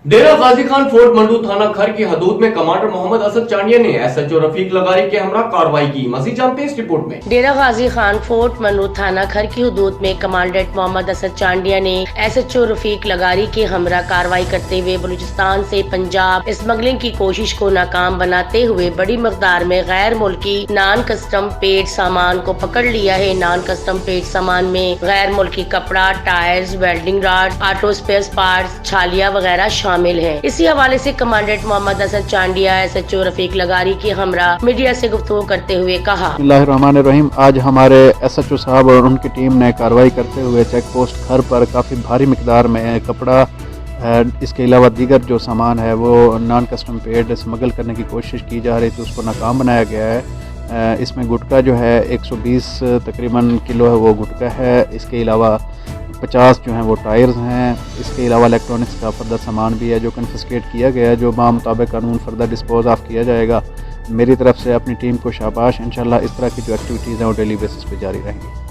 डेरा Ghazi Khan fort mandu थाना खर की हदूद में कमांडर मोहम्मद असद चांडिया ने एसएचओ रफीक लगारी के हमरा कार्रवाई की। मजीद जानते हैं इस रिपोर्ट में। डेरा गाजी खान फोर्ट मंडू थाना खर की हदूद में कमांडेंट मोहम्मद असद चांडिया ने एसएचओ रफीक लगारी के हमरा कार्रवाई करते हुए बलूचिस्तान से पंजाब स्मगलिंग की कोशिश को नाकाम बनाते हुए बड़ी मकदार में गैर मुल्की नॉन कस्टम पेड सामान को पकड़ लिया है। नॉन कस्टम पेड सामान में गैर मुल्की कपड़ा, tyres, welding rod, auto spare parts, छालिया वगैरह शामिल है। इसी हवाले से कमांडेंट मोहम्मद असद चांडिया एसएचओ रफीक लगारी की हमरा मीडिया से गुफ्तगू करते हुए कहा। बिस्मिल्लाहिर्रहमानिर्रहीम। आज हमारे एसएचओ साहब और उनकी टीम ने कार्रवाई करते हुए चेक पोस्ट खर पर काफ़ी भारी मिकदार में कपड़ा, इसके अलावा दीगर जो सामान है वो नॉन कस्टम पेड स्मगल करने की कोशिश की जा रही थी, उसको नाकाम बनाया गया है। इसमें गुटका जो है 120 तकरीबन किलो है वो गुटका है। इसके अलावा 50 जो हैं वो टायर्स हैं। इसके अलावा इलेक्ट्रॉनिक्स का फर्दर सामान भी है जो कन्फिस्केट किया गया है, जो मुताबिक कानून फर्दर डिस्पोज ऑफ किया जाएगा। मेरी तरफ से अपनी टीम को शाबाश। इंशाल्लाह इस तरह की जो एक्टिविटीज़ हैं वो डेली बेसिस पे जारी रहेंगी।